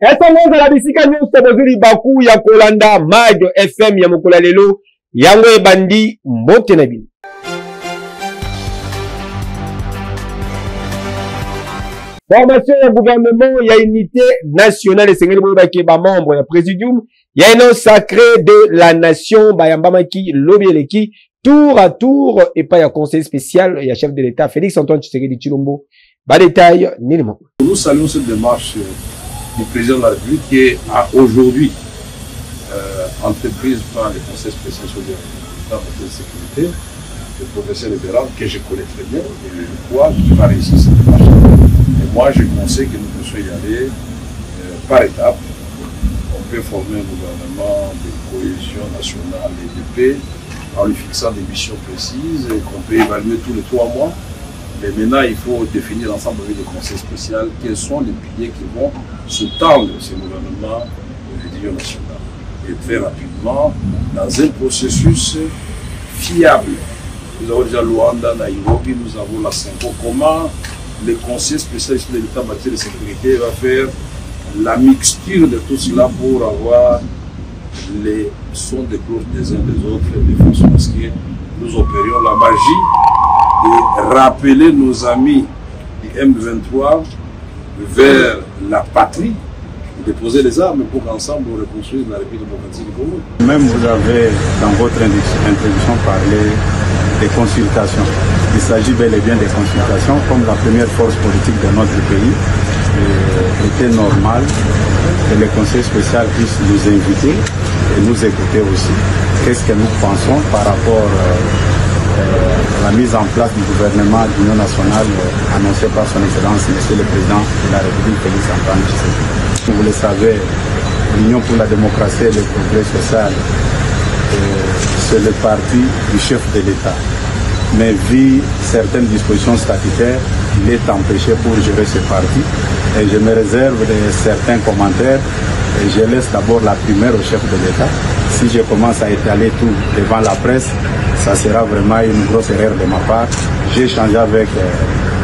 etongoza la bisika nyonso bozuli baku ya kolanda Mag FM ya mokolo lelo yango ebandi mbote na bino. Formation ya gouvernement, il y a unité nationale et c'est un membre du présidium. Il y a un sacré de la nation, Bayambamaki, Lobieleki, tour à tour, et pas il y a conseil spécial, il y a chef de l'État, Félix Antoine Tshisekedi Tshilombo. Bas détail, Nélimo. Nous saluons cette démarche du président de la République qui est aujourd'hui entreprise par le conseil spécial sur l'État de sécurité, le professeur libéral que je connais très bien, et je crois qu'il va réussir cette démarche. Et moi, je conseille que nous puissions y aller par étapes. On peut former un gouvernement de cohésion nationale et de paix en lui fixant des missions précises qu'on peut évaluer tous les 3 mois. Mais maintenant, il faut définir l'ensemble avec le conseil spécial quels sont les piliers qui vont sous-tendre ce gouvernement d'union nationale. Et très rapidement, dans un processus fiable. Nous avons déjà Luanda, Nairobi, nous avons la Cinco. Comment le conseil spécial de l'État en matière de sécurité va faire la mixture de tout cela pour avoir les sons de cloche des uns des autres de façon à ce que nous opérions la magie de rappeler nos amis du M23 vers la patrie, de déposer les armes pour qu'ensemble on reconstruise la République démocratique du Congo. Même vous avez dans votre introduction parlé des consultations. Il s'agit bel et bien des consultations comme la première force politique de notre pays. Il était normal que le conseil spécial puisse nous inviter et nous écouter aussi. Qu'est-ce que nous pensons par rapport à la mise en place du gouvernement d'union nationale annoncé par son Excellence, Monsieur le Président de la République, Félix Antoine Tshisekedi. Vous le savez, l'Union pour la démocratie et le progrès social, c'est le parti du chef de l'État. Mais vu certaines dispositions statutaires, il est empêché pour gérer ce parti. Et je me réserve de certains commentaires. Et je laisse d'abord la primaire au chef de l'État. Si je commence à étaler tout devant la presse, ça sera vraiment une grosse erreur de ma part. J'ai échangé avec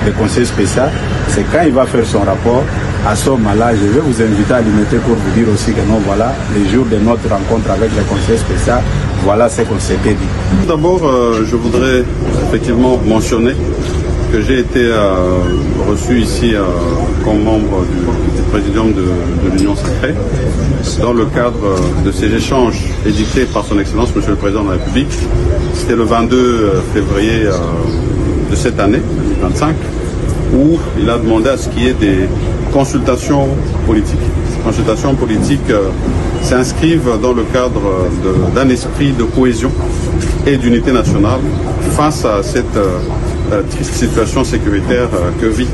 le conseil spécial. C'est quand il va faire son rapport, à ce moment-là, je vais vous inviter à l'imiter pour vous dire aussi que non, voilà, les jours de notre rencontre avec le conseil spécial, voilà ce qu'on s'était dit. D'abord, je voudrais effectivement mentionner que j'ai été reçu ici comme membre du présidium de l'Union sacrée dans le cadre de ces échanges édictés par son Excellence Monsieur le Président de la République. C'était le 22 février de cette année, 2025, où il a demandé à ce qu'il y ait des consultations politiques. Ces consultations politiques s'inscrivent dans le cadre d'un esprit de cohésion et d'unité nationale face à cette triste situation sécuritaire que vit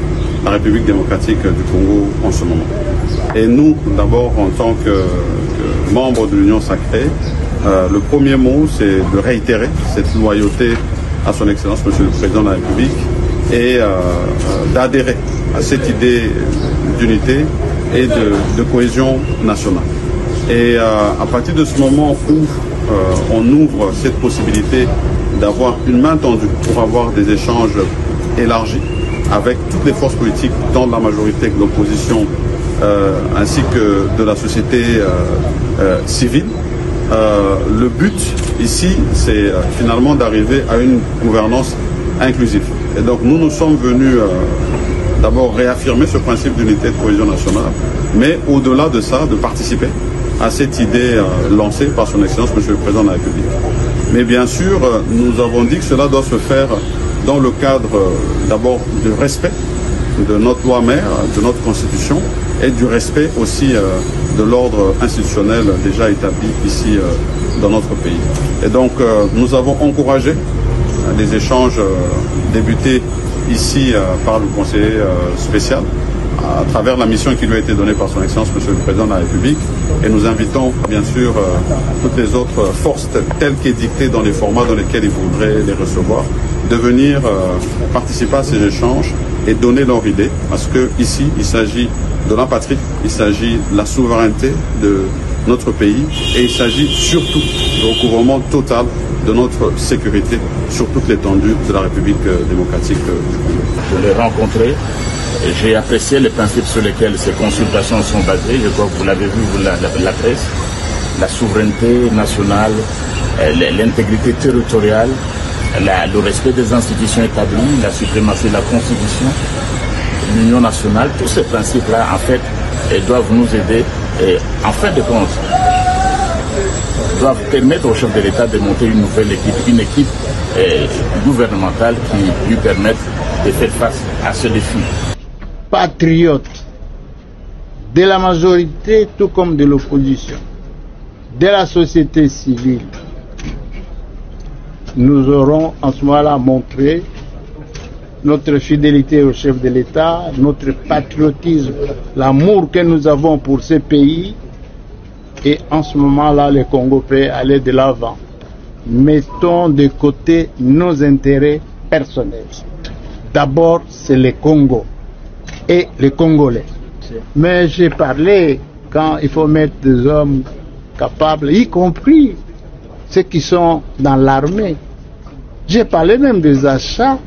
la République démocratique du Congo en ce moment. Et nous, d'abord, en tant que membres de l'Union sacrée, le premier mot, c'est de réitérer cette loyauté à son Excellence, Monsieur le Président de la République, et d'adhérer à cette idée d'unité et de cohésion nationale. Et à partir de ce moment où on ouvre cette possibilité d'avoir une main tendue pour avoir des échanges élargis avec toutes les forces politiques, tant de la majorité que de l'opposition, ainsi que de la société civile. Le but ici, c'est finalement d'arriver à une gouvernance inclusive. Et donc nous sommes venus d'abord réaffirmer ce principe d'unité et de cohésion nationale, mais au-delà de ça, de participer à cette idée lancée par son Excellence, Monsieur le Président de la République. Mais bien sûr, nous avons dit que cela doit se faire dans le cadre d'abord du respect de notre loi mère, de notre constitution, et du respect aussi de l'ordre institutionnel déjà établi ici dans notre pays. Et donc nous avons encouragé des échanges débutés ici par le conseiller spécial à travers la mission qui lui a été donnée par son Excellence Monsieur le Président de la République, et nous invitons bien sûr toutes les autres forces telles qu'édictées dans les formats dans lesquels ils voudraient les recevoir, de venir participer à ces échanges et donner leur idée, parce que ici il s'agit de la patrie, il s'agit de la souveraineté de notre pays, et il s'agit surtout du recouvrement total de notre sécurité sur toute l'étendue de la République démocratique du Congo. Je l'ai rencontré J'ai apprécié les principes sur lesquels ces consultations sont basées. Je crois que vous l'avez vu, la presse. La souveraineté nationale, l'intégrité territoriale, le respect des institutions établies, la suprématie de la Constitution, l'union nationale, tous ces principes-là, en fait, doivent nous aider et, en fin de compte, doivent permettre au chef de l'État de monter une nouvelle équipe, une équipe gouvernementale qui lui permette de faire face à ce défi. Patriotes de la majorité tout comme de l'opposition, de la société civile, nous aurons en ce moment-là montré notre fidélité au chef de l'État, notre patriotisme, l'amour que nous avons pour ce pays. Et en ce moment-là, le Congo peut aller de l'avant. Mettons de côté nos intérêts personnels. D'abord, c'est le Congo et les Congolais. Mais j'ai parlé quand il faut mettre des hommes capables, y compris ceux qui sont dans l'armée. J'ai parlé même des achats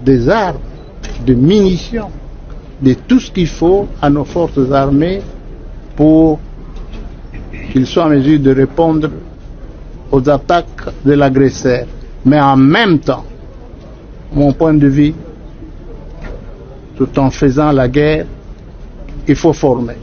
des armes, de munitions, de tout ce qu'il faut à nos forces armées pour qu'ils soient en mesure de répondre aux attaques de l'agresseur. Mais en même temps, mon point de vue, tout en faisant la guerre, il faut former.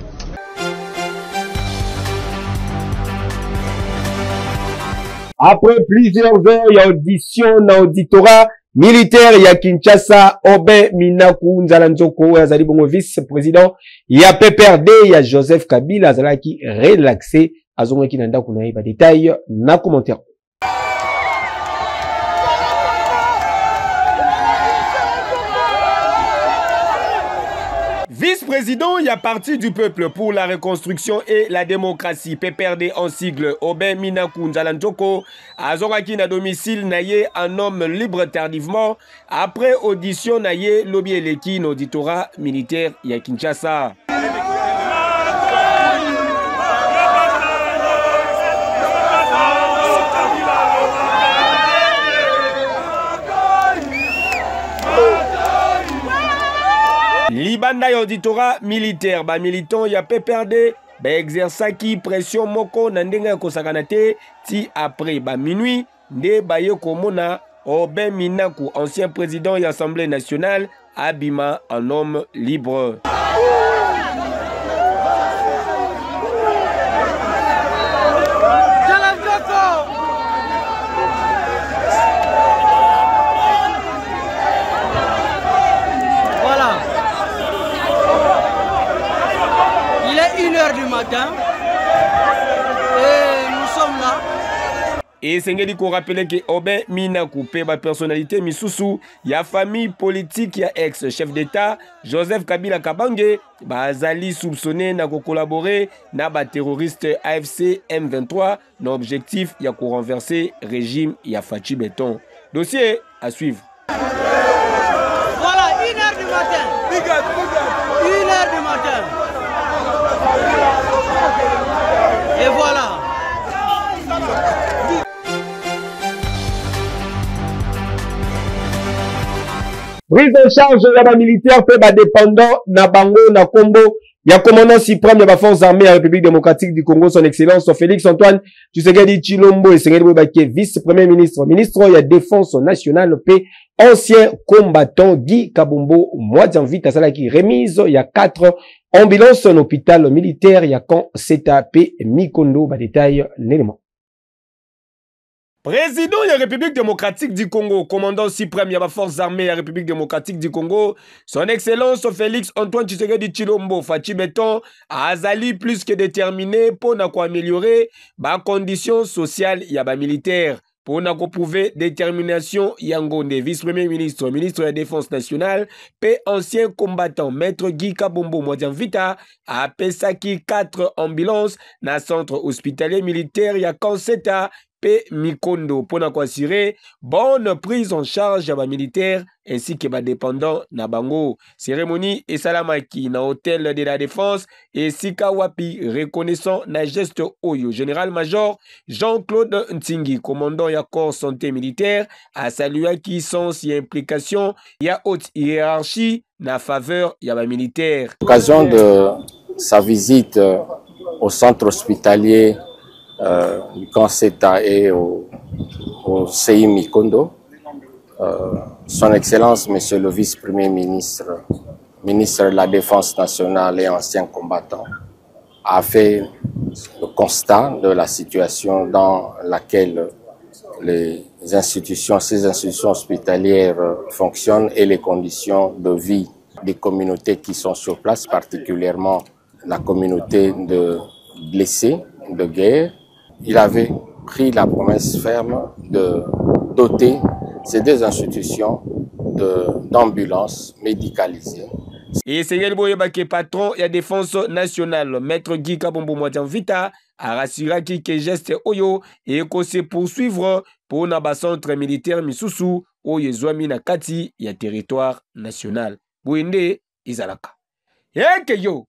Après plusieurs heures, il y a audition dans l'auditorat militaire, il y a Kinshasa, Aubin Minaku Nzalanzoko, Azali Bongo vice-président, il y a PPRD, il y a Joseph Kabila, Azala qui relaxé, Azongo qui nanda kuna iba détail, na commentaire. Vice-président, il y a Parti du peuple pour la reconstruction et la démocratie, PPRD en sigle, Aubin Minaku Nzalanzoko, Azoraki na domicile naye un homme libre tardivement, après audition naye Lobi Eleki auditorat militaire ya Kinshasa. Libanda y auditorat militaire, ba militant y a PPRD, ba exerçaki pression moko na ndenga kosakanate ti après ba minuit nde ba ye komona Aubin Minaku, ancien président de l'Assemblée nationale, abima un homme libre. Du matin et nous sommes là. Et c'est ce qu'on rappelle que Aubin Minaku, ma personnalité Misusu, il y a famille politique, il y a ex-chef d'État, Joseph Kabila Kabange, Azali soupçonné na collaborer na ba terroriste AFC M23, nos objectif il y a qu'on renverser régime, il y a Fachi Béton. Dossier à suivre. Voilà, 1h du matin. 1h du matin. Et voilà. Prise en charge de la militaire peut dépendant na bango na Combo. Il y a commandant suprême de la force armée de la République démocratique du Congo, son excellence Félix Antoine Tshisekedi Tshilombo et Sengeli Boubaké, vice-premier ministre, ministre de la défense nationale, paix, ancien combattant Guy Kabombo, mois d'envie, qui remise, il y a 4 ambulances en hôpital militaire, il y a quand CETAP Mikondo, détail, l'élément. Président de la République démocratique du Congo, commandant suprême de la force armée de la République démocratique du Congo, son excellence Félix Antoine Tshisekedi Tshilombo Fachi Béton azali plus que déterminé pour améliorer les conditions sociales et militaires. Pour prouver détermination, Yangonde, vice-premier ministre, ministre de la Défense nationale, paix ancien combattant, maître Guy Kabombo Modian Vita, a Pesaki 4 ambulances dans le centre hospitalier militaire, ya Kanseta, P Mikondo pour assurer bonne prise en charge des militaires ainsi que des dépendants na bango. Cérémonie et salamaki na hôtel de la défense et Sika Wapi reconnaissant na geste Oyo. Général-major Jean-Claude Ntingi, commandant ya corps santé militaire, a salué qui sont si implication ya haute hiérarchie na faveur ya ba militaire. L'occasion de sa visite au centre hospitalier du camp Seta et au CI Mikondo, Son Excellence, Monsieur le Vice-Premier ministre, ministre de la Défense nationale et ancien combattant, a fait le constat de la situation dans laquelle ces institutions hospitalières fonctionnent et les conditions de vie des communautés qui sont sur place, particulièrement la communauté de blessés de guerre. Il avait pris la promesse ferme de doter ces deux institutions d'ambulances médicalisées. Et c'est le patron de la défense nationale, Maître Guy Kabombo Mwatianvita, a rassuré que geste Oyo et que se poursuivre pour un centre militaire Misusu Oyo Zwami na kati ya territoire national. Bouinde Izalaka. Yeke yo!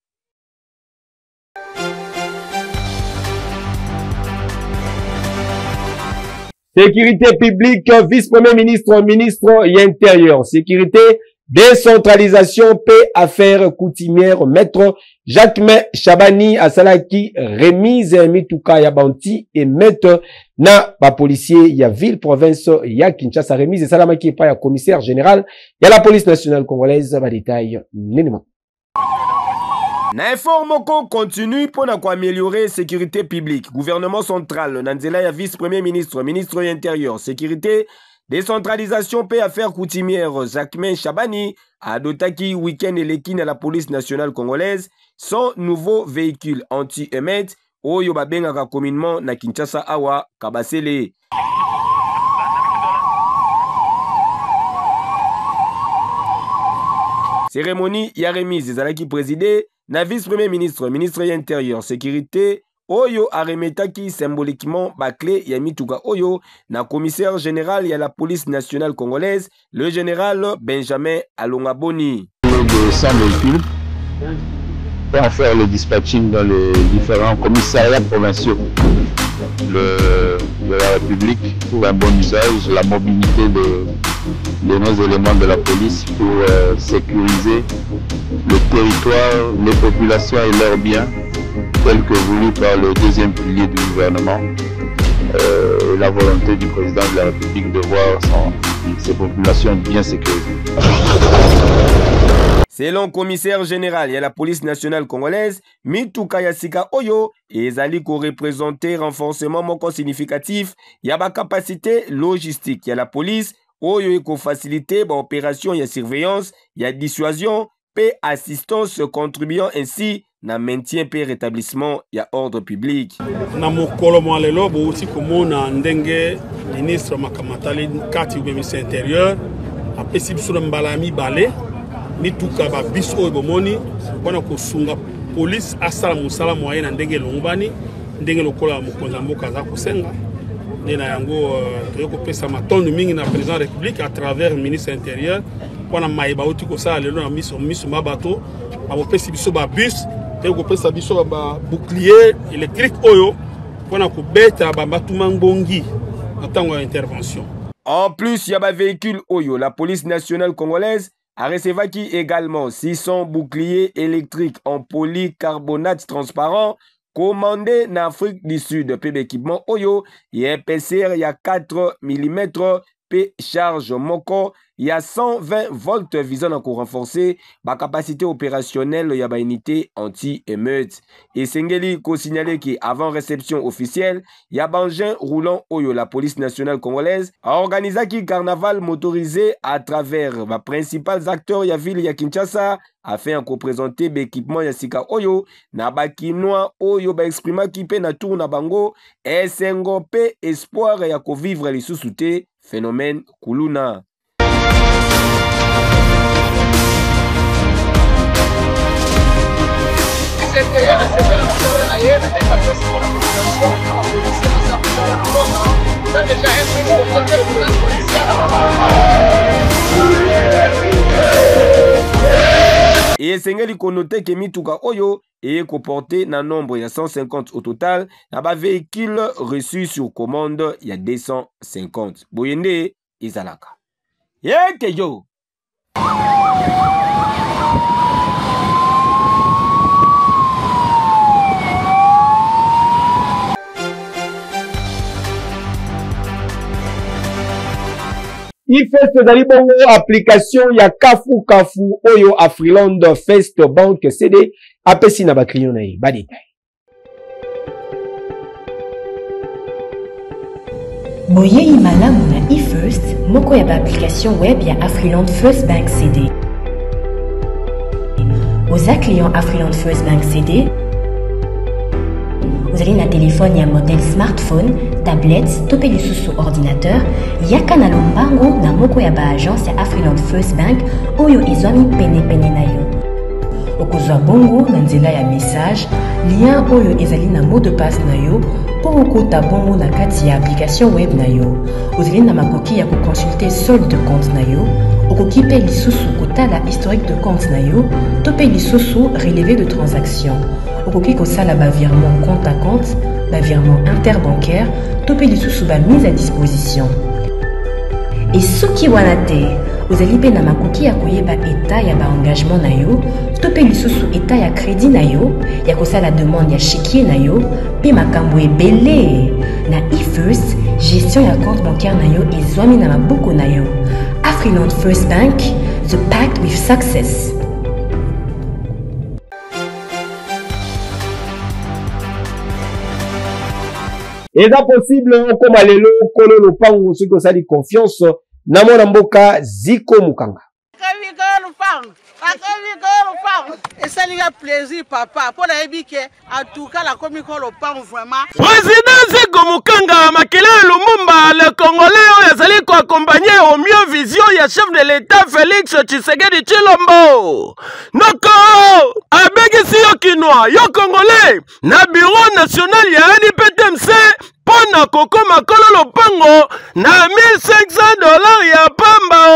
Sécurité publique, vice-premier ministre, ministre intérieur. Sécurité, décentralisation, paix, affaires coutumières, maître Jacquemin Chabani, Asalaki, remise, Mituka, Yabanti, et maître na, ba policier, ya ville, province, ya Kinshasa, remise, et salamaki, pa, ya commissaire général, ya la police nationale congolaise, ba détail, nénément. L'information continue pour améliorer la sécurité publique. Gouvernement central, Nanzela ya vice-premier ministre, ministre intérieur, sécurité, décentralisation, paix, affaires coutumières, Jacquemin Chabani, a dotaki week-end et l'équine à la police nationale congolaise, son nouveau véhicule anti-émet, Oyo Babengaka communément na Kinshasa Awa, Kabasele. Cérémonie ya remise des alaki présidé na vice-premier ministre, ministre intérieur, sécurité, Oyo aremetaki symboliquement Baklé Yamituka Oyo, na commissaire général ya la police nationale congolaise, le général Benjamin Alongaboni. De 100 véhicules pour en faire le dispatching dans les différents commissariats provinciaux de la République pour un bon usage, la mobilité de nos éléments de la police pour sécuriser le territoire, les populations et leurs biens, tel que voulu par le deuxième pilier du gouvernement, la volonté du président de la République de voir ces populations bien sécurisées. Selon le commissaire général et la police nationale congolaise, Mituka Yasika Oyo, et Zaliko représenté renforcement moko significatif, y a la capacité logistique, y a la police, Oyo eko facilité l'opération, y a surveillance, y a dissuasion, paix assistance contribuant ainsi na maintien et rétablissement y a ordre public. Na mokolo mwalelo bo uti komona ndenge ministre Makamatali kati ministre intérieur a pesi biso mbalami balé Mituka ba biso oyo bomoni wana kosunga police asala musala moyen na ndenge longubani ndenge lokola mokonza mboka za kosenga ndena yango toyoko pesa matondo mingi na président de la République à travers le ministre intérieur wana maïba oti ko sala lelo na miso mabato ba pesi biso ba bus toyoko pesa biso ba bouclier électrique oyo wana ko beta ba batuma ngbongi en tant qu'intervention. En plus, il y a un véhicule Oyo, la police nationale congolaise a recevé également 600 boucliers électriques en polycarbonate transparent commandés en Afrique du Sud. P d'équipement Oyo, il y a un PCR, il y a 4 mm, P charge Moko, il y a 120 volts visant à renforcer la capacité opérationnelle de la unité anti-émeute. Et Sengeli ko signalé qu'avant réception officielle, il y a Bangin roulant Oyo, la police nationale congolaise, a organisé un carnaval motorisé à travers les principaux acteurs de la ville de Kinshasa afin de présenter l'équipement de Sika Oyo, na bakinois Oyo ba exprimer qui pe na tour na bango, et sengope espoir ya ko vivre les sous-soutés phénomène Kuluna. Ayer Et esengeli konote ke mituka oyo et comporté un nombre de 150 au total, il y a véhicule reçu sur commande, il y a 250. Boyende Izalaka. Yeke yo! IFEST ezali bongo application ya kafu oyo Afriland First Bank CD apesi na ba client na ye ba détail. Boyei malamu na IFIRST moko ya ba application web ya Afriland First Bank CD. Oza client Afriland First Bank CD. Vous allez na téléphone ya modèle smartphone, tablette, topé lisusu ordinateur, yaka na lombango na moko ya ba agence ya Afriland First Bank oyo izwami pene na yo. Okozwa bongo na nzela ya message, lien oyo ezali na mot de passe na yo po okota bongo na kati ya application web na yo. Ozali na makoki ya koconsulter solde de compte na yo, okoki pe lisusu kotala historique de compte na yo, topé lisusu relevé de transaction. Okoki kosala ba virement compte à compte, ba virement interbancaire, topé lisusu ba mise à disposition. Et soki wana te, ozali pe na makoki ya koyeba état ya ba engagement na yo, topé lisusu état ya crédit na yo, ya kosala demande ya chéquier na yo, pe makambo ebele. Na IFIRST, gestion ya compte bancaire na yo ezwami na maboko na yo. Afriland First Bank, the pact with success. Est-ce possible comme alelo kolo lopango ceux qui ont confiance na mona mboka Ziko Mukanga. Ça plaisir papa pour la ébique en tout cas la comique le pan vraiment. Président Ziko Mukanga Makila Lumumba le Congolais yazali ko accompagner au mieux vision ya chef de l'État Félix Tshisekedi Tshilombo. Noko abegisi yo kinwa yo Congolais na bureau national ya NPTMC pona koko makolo lopango na $1,500 ya pamba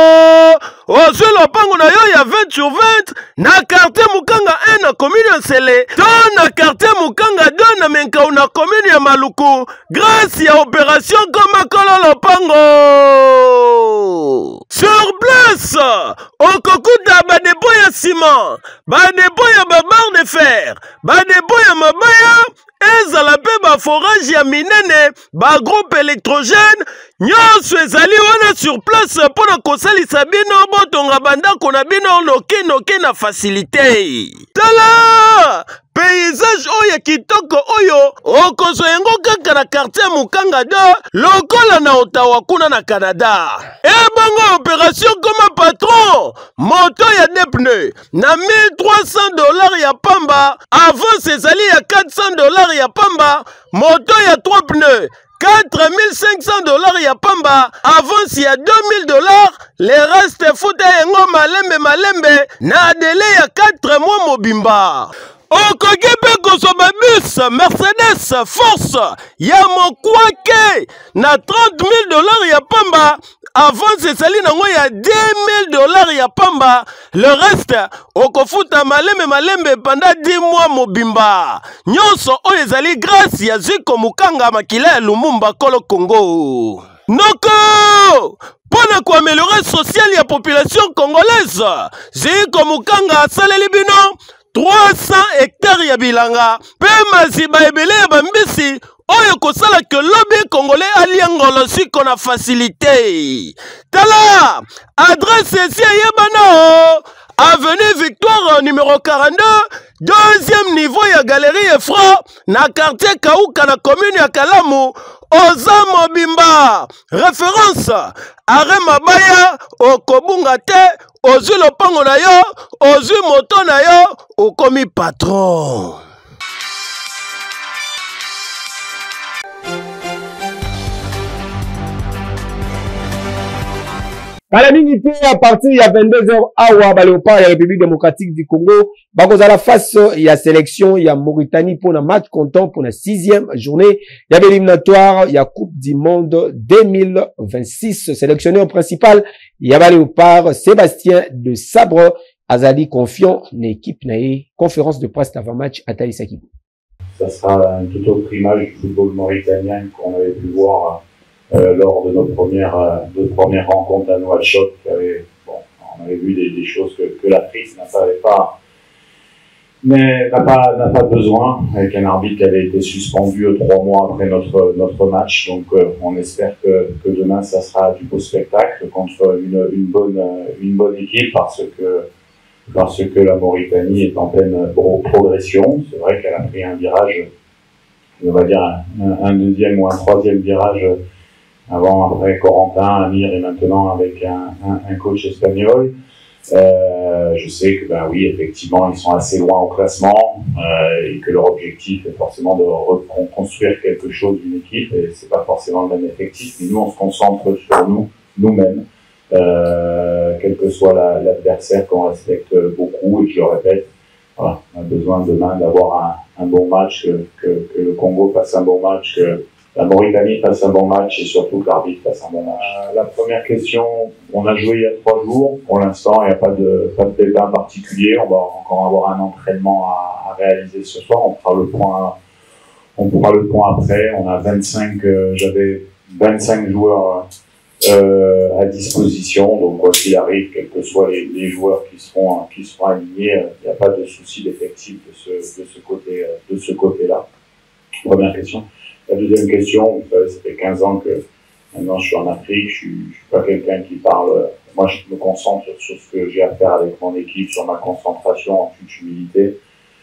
ozu lopango na yo ya 20 sur 20 na quartier Mukanga 1 na commune Nsele to na quartier Mukanga 2 na Menkau na commune ya Maluku grâce ya opération koma kolo lopango. Sur place okokuta badebo ya ciment, badebo ya babarre de fer, badebo ya mabaya ezala pe ba forage ya minene ba groupe électrogène nyonso ezali wana sur place pona kosalisa bino botonga bandako na bino noki na facilité. Tala paysage oyo kitoko oyo okozwa yango kaka na quartier Mukanga 2 lokola na Ottawa kuna na Canada. Ebongo opération comme patron moto ya deux pneus na $1,300 ya pamba avant ezali ya $400 ya pamba moto ya 3 pneus $4,500 ya pamba avance ya $2,000 le reste futa yango malembe na délai ya 4 mois mobimba. Okoki pe kozwa bus Mercedes Force ya mokwake na $30,000 ya pamba avance ezali nango ya $10,000 ya pamba le reste okofuta malembe pendant 10 mois mobimba. Nyonso oyo ezali grâce ya Ziko Mukanga makila ya Lumumba kolo Congo. Noko pona ko améliorer social ya population congolaise Ziko Mukanga asaleli bino 300 hectares ya bilanga pe maziba ebele ya bambisi oyo kosala que lobby congolais aliangolo siko na facilité. Tala adresse ici yebana avenue Victoire numéro 42 deuxième niveau ya galerie Efra na quartier Kauka na commune ya Kalamu oza mobimba. Référence Are Mabaya okobunga te ozwi lopango na yo ozwi moto na yo okomi patron. Kala mingi te à partir ya 22h awa ba Léopard ya République démocratique du Congo bakoza la face ya sélection ya Mauritanie pour un match comptant pour la 6e journée ya éliminatoire ya Coupe du Monde 2026. Sélectionneur principal ya ba Léopard Sébastien de Sabre azali confiant l'équipe nae conférence de presse avant match à Talisaki. Ça sera une toute autre image du football mauritanien qu'on avait pu voir lors de notre première rencontre à Nouakchott. On avait vu des choses que l'Afrique n'a pas besoin, avec un arbitre qui avait été suspendu 3 mois après notre match. Donc on espère que demain ça sera du beau spectacle contre une bonne équipe parce que la Mauritanie est en pleine progression. C'est vrai qu'elle a pris un virage, on va dire un deuxième ou un troisième virage après Corentin, Amir et maintenant avec un coach espagnol. Je sais que oui, effectivement, ils sont assez loin au classement et que leur objectif est forcément de reconstruire quelque chose d'une équipe et c'est pas forcément le même effectif. Mais nous, on se concentre sur nous-mêmes, quel que soit l'adversaire qu'on respecte beaucoup. Et je le répète, voilà, on a besoin demain d'avoir un bon match, que le Congo fasse un bon match, que la Mauritanie fasse un bon match et surtout que l'arbitre fasse un bon match. La première question, on a joué il y a 3 jours. Pour l'instant, il n'y a pas de débat particulier. On va encore avoir un entraînement à réaliser ce soir. On fera le point après. On a j'avais 25 joueurs à disposition. Donc quoi qu'il arrive, quels que soient les joueurs qui seront alignés, il n'y a pas de souci d'effectif de ce côté-là. Première question. La deuxième question, vous savez, ça fait 15 ans que maintenant je suis en Afrique, je suis pas quelqu'un qui parle. Moi, je me concentre sur ce que j'ai à faire avec mon équipe, sur ma concentration en toute humilité.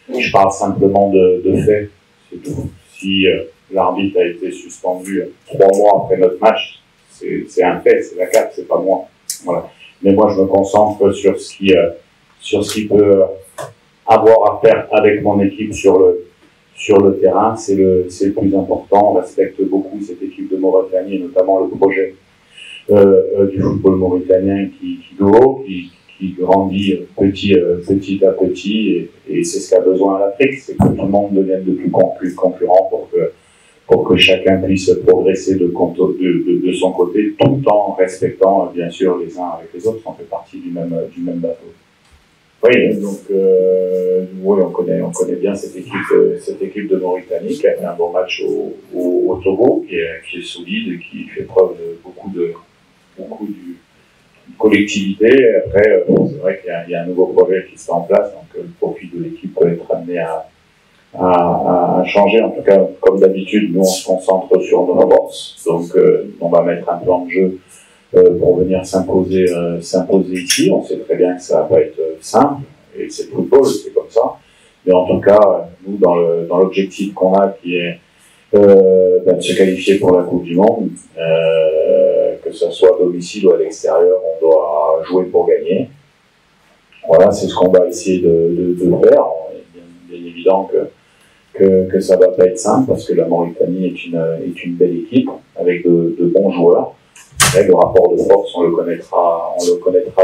Je parle simplement de faits, c'est tout. Si l'arbitre a été suspendu 3 mois après notre match, c'est un fait, c'est la CAF, c'est pas moi. Voilà. Mais moi, je me concentre sur ce qui peut avoir à faire avec mon équipe sur le terrain, c'est le plus important. On respecte beaucoup cette équipe de Mauritanie et notamment le projet du football mauritanien qui grandit petit à petit et c'est ce qu'a besoin l'Afrique, c'est que tout le monde devienne de plus concurrent pour que chacun puisse progresser de son côté tout en respectant bien sûr les uns avec les autres. On fait partie du même bateau. Oui, donc oui, on connaît bien cette équipe de Mauritanie qui a fait un bon match au Togo, qui est solide et qui fait preuve de beaucoup de collectivité. Après, c'est vrai qu'il y a un nouveau projet qui se met en place, donc le profil de l'équipe peut être amené à changer. En tout cas, comme d'habitude, nous on se concentre sur nos forces, donc on va mettre un plan de jeu pour venir s'imposer ici. On sait très bien que ça va pas être simple, et c'est le football, c'est comme ça. Mais en tout cas, nous, dans l'objectif qu'on a, qui est de se qualifier pour la Coupe du Monde, que ce soit à domicile ou à l'extérieur, on doit jouer pour gagner. Voilà, c'est ce qu'on va essayer de faire. Bien évident que ça va pas être simple, parce que la Mauritanie est une belle équipe, avec de bons joueurs. Le rapport de force, on le connaîtra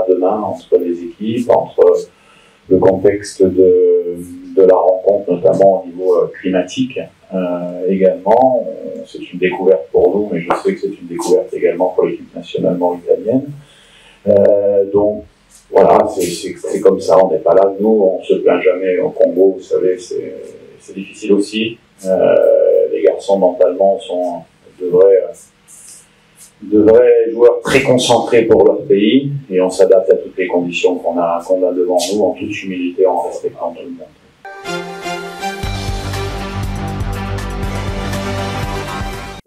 demain entre les équipes, entre le contexte de la rencontre, notamment au niveau climatique également. C'est une découverte pour nous, mais je sais que c'est une découverte également pour l'équipe nationale mauritanienne. Donc voilà, c'est comme ça, on n'est pas là. Nous, on se plaint jamais au Congo, vous savez, c'est difficile aussi. Les garçons mentalement de vrais joueurs très concentrés pour leur pays, et on s'adapte à toutes les conditions qu'on a devant nous, en toute humilité, en respectant tout le monde.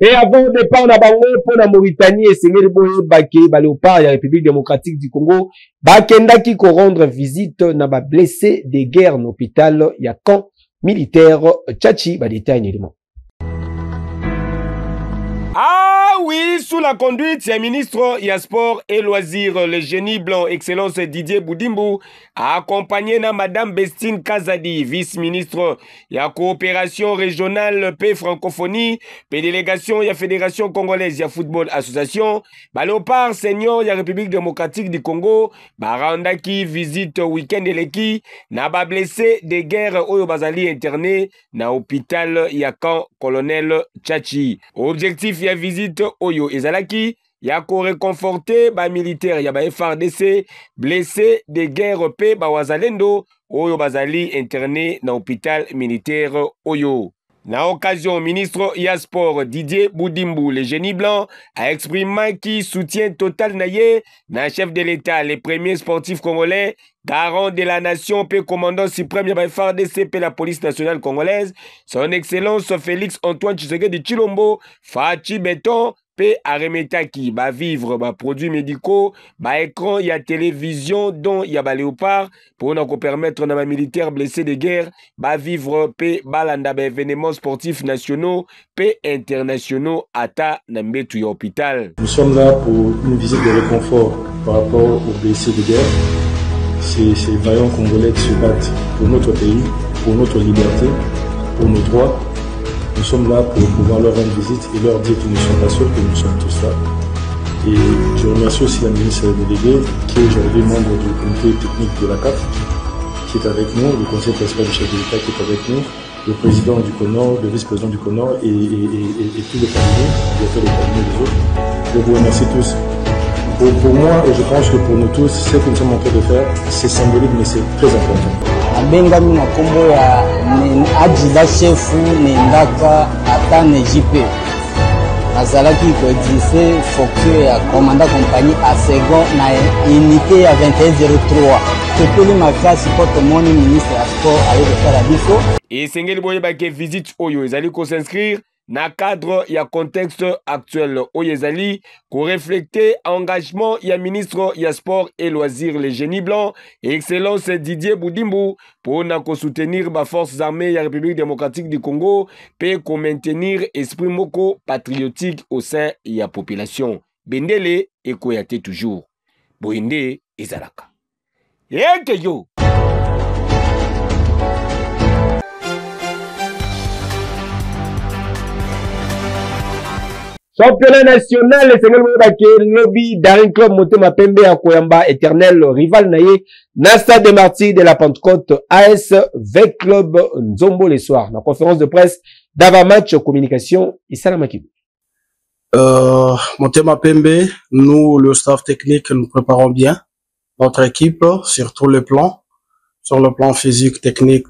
Et avant de départ na bango pour la Mauritanie et sengeli boye bake ba Léopard ya République démocratique du Congo bakendaki ko rendre visite na ba blessé de guerre na hôpital ya camp militaire Tchachi ba détail élément. Ah oui, sous la conduite, le ministre ya sport et loisirs, le génie blanc, excellence Didier Boudimbu, accompagné na Madame Bestine Kazadi, vice-ministre ya coopération régionale P francophonie, P délégation ya Fédération congolaise ya football association, Léopard senior ya République démocratique du Congo, barandaki visite week-end eleki, na ba blessé de guerre oyo bazali interné na hôpital ya camp colonel Tchachi. Objectif ya visite oyo ezalaki ya ko réconforter ba militaire ya ba FARDC blessé de guerre pe ba wazalendo oyo bazali interné na hôpital militaire oyo. Na occasion, ministre ya sport Didier Boudimbu, le génie blanc, a exprimé qui soutient total naye na chef de l'État, les premiers sportifs congolais, garant de la nation, pe commandant suprême ya FARDC, pe la police nationale congolaise, son excellence Félix Antoine Tshisekedi Tshilombo, Fachi Beton, pe Aremetaki, ba vivre, ba produits médicaux, ba écran, ya télévision, dont ya ba Léopard, pour nous permettre na ba militaires blessés de guerre, ba vivre, pe balanda ba événements sportifs nationaux, pe internationaux, ata na mbetu ya hôpital. Nous sommes là pour une visite de réconfort par rapport aux blessés de guerre. Ces vaillants Congolais qui se battent pour notre pays, pour notre liberté, pour nos droits. Nous sommes là pour pouvoir leur rendre visite et leur dire qu'ils ne sont pas seuls, que nous sommes tous là. Et je remercie aussi la ministre déléguée, qui est aujourd'hui membre du comité technique de la CAF, qui est avec nous, le conseil principal du chef de l'État qui est avec nous, le président du CONOR, le vice-président du CONOR et tous les cabinets, directeurs des cabinets des autres. Je vous remercie tous. Pour moi, et je pense que pour nous tous, ce que nous sommes en train de faire, c'est symbolique, mais c'est très important. Abengami na kombo ya adjida chefu nendaka ata ne JP azalaki ko exercer fonction ya commandant compagnie à second na unité ya 2103 tepeli makasi poto moni ministre ya sport ayo kala biso et sengeli boye ba ke visite oyo ezali ko s'inscrire na cadre ya contexte actuel oyo ezali ko refléter engagement ya ministre ya sport et loisirs le génie blanc et excellence Didier Boudimbu pour na ko soutenir ba forces armées ya République démocratique du Congo pe ko maintenir esprit moko patriotique au sein ya population. Bendele ekoyate toujours. Boinde ezalaka. Yeke yo. Championnat national, le Sénégal lobby Daring Club Motema Pembe à Koyamba, éternel rival naye, Nasta de Martyrs de la Pentecôte, AS VEC Club Nzombo les soirs. La conférence de presse d'Avamatch Communication, Issala Kibu. Motema Pembe, nous, le staff technique, nous préparons bien notre équipe sur tous les plans, sur le plan physique, technique,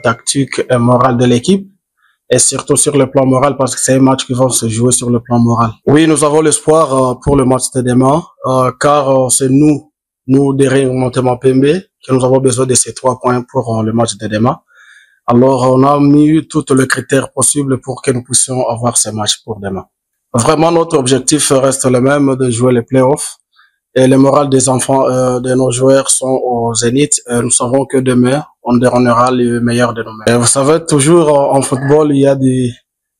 tactique et moral de l'équipe. Et surtout sur le plan moral, parce que c'est un match qui va se jouer sur le plan moral. Oui, nous avons l'espoir pour le match de demain, car c'est nous derrière Motema Pembe, que nous avons besoin de ces 3 points pour le match de demain. Alors, on a mis tous les critères possibles pour que nous puissions avoir ce match pour demain. Vraiment, notre objectif reste le même, de jouer les playoffs. Et le moral des enfants, de nos joueurs sont au zénith. Nous savons que demain, on donnera le meilleur de nous-mêmes. Vous savez, toujours en football, il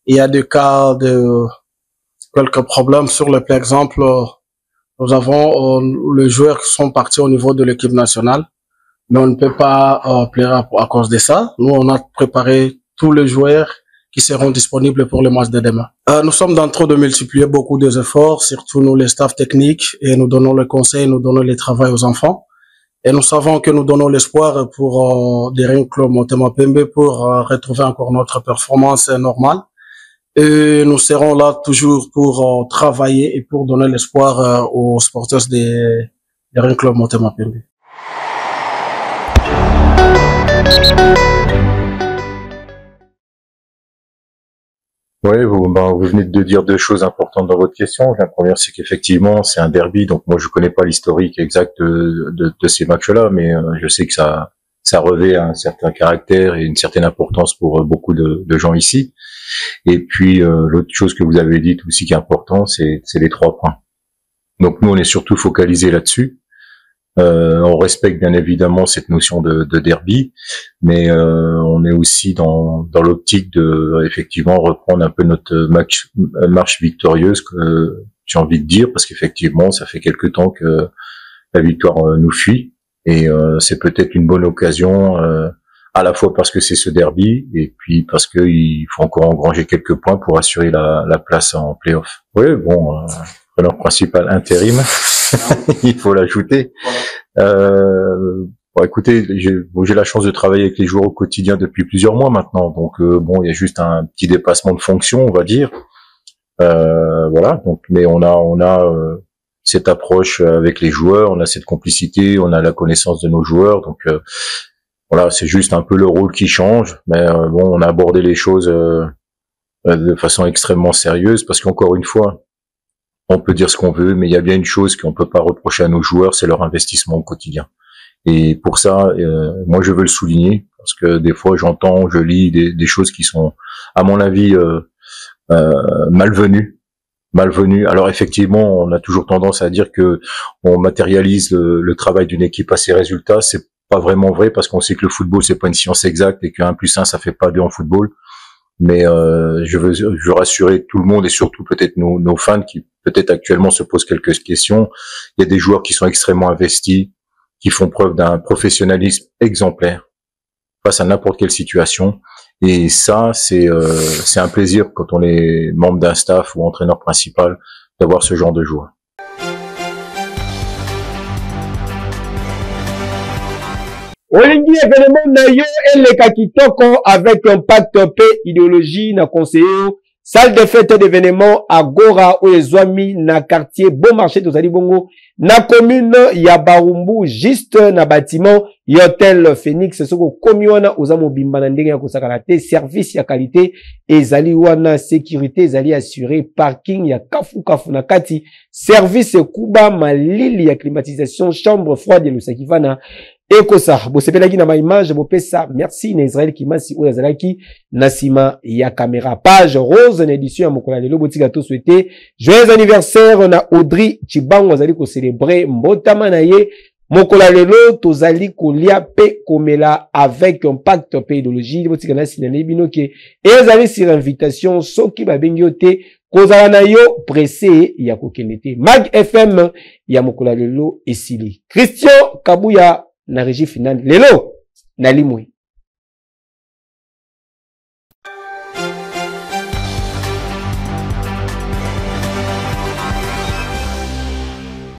y a des cas de quelques problèmes. Sur le plan exemple, nous avons les joueurs qui sont partis au niveau de l'équipe nationale, mais on ne peut pas plaire à cause de ça. Nous, on a préparé tous les joueurs qui seront disponibles pour le match de demain. Nous sommes en train de multiplier beaucoup d'efforts, surtout nous les staffs techniques, et nous donnons le conseil, nous donnons le travail aux enfants. Et nous savons que nous donnons l'espoir pour Daring Club Motema Pembe pour retrouver encore notre performance normale. Et nous serons là toujours pour travailler et pour donner l'espoir aux sportifs de Daring Club Motema Pembe. Oui, vous venez de dire 2 choses importantes dans votre question. La première, c'est qu'effectivement, c'est un derby, donc moi je connais pas l'historique exact de ces matchs-là, mais je sais que ça revêt un certain caractère et une certaine importance pour beaucoup de gens ici. Et puis l'autre chose que vous avez dit aussi qui est important, c'est les 3 points. Donc nous, on est surtout focalisé là-dessus. On respecte bien évidemment cette notion de derby, mais on est aussi dans l'optique de effectivement reprendre un peu notre marche victorieuse, que j'ai envie de dire, parce qu'effectivement ça fait quelque temps que la victoire nous fuit, et c'est peut-être une bonne occasion, à la fois parce que c'est ce derby, et puis parce que il faut encore engranger quelques points pour assurer la place en play-off. Oui, bon, entraîneur principal intérim, il faut l'ajouter. Bon, écoutez, j'ai la chance de travailler avec les joueurs au quotidien depuis plusieurs mois maintenant, donc bon, il y a juste un petit dépassement de fonction, on va dire. Voilà, donc, mais on a cette approche avec les joueurs, on a cette complicité, on a la connaissance de nos joueurs, donc voilà, c'est juste un peu le rôle qui change, mais bon, on a abordé les choses de façon extrêmement sérieuse, parce qu'encore une fois, on peut dire ce qu'on veut, mais il y a bien une chose qu'on peut pas reprocher à nos joueurs, c'est leur investissement au quotidien. Et pour ça, moi je veux le souligner, parce que des fois j'entends, je lis des choses qui sont, à mon avis, malvenues. Alors effectivement, on a toujours tendance à dire que on matérialise le travail d'une équipe à ses résultats. C'est pas vraiment vrai, parce qu'on sait que le football c'est pas une science exacte et qu'un plus un ça fait pas deux en football. Mais je veux rassurer tout le monde, et surtout peut-être nos fans qui peut-être actuellement se posent quelques questions. Il y a des joueurs qui sont extrêmement investis, qui font preuve d'un professionnalisme exemplaire face à n'importe quelle situation. Et ça, c'est un plaisir quand on est membre d'un staff ou entraîneur principal d'avoir ce genre de joueurs. Olingi événement na yo eleka kitoko avec impact pe idéologie na conseiller salle de fête d'événement à Gora ou ezwami na quartier Bon Marché tozali bongo na commune ya Barumbu juste na bâtiment Hôtel Phoenix soko komi wana oza mobimba na ndenge ya kosakala te service ya qualité ezali wana sécurité ezali assuré parking ya kafu na kati service kuba malili ya climatisation chambre froide ya lusakivana ekosa bosepelaki na maimage bopesa merci na Israël Kimasi oyo azalaki na sima ya caméra page rose na édition ya mokolo lelo botika to souhaiter joyeux anniversaire na Audrey Chibango azali ko célébrer mbotama na ye mokolo lelo tozali kolia pe komela avec impact pe idéologie botika na sina bino ke ezali sur invitation soki babengi yote kozala na yo pressé ya kokende te Mag FM ya mokolo lelo esili Christian Kabuya na régie finale lelo na limwe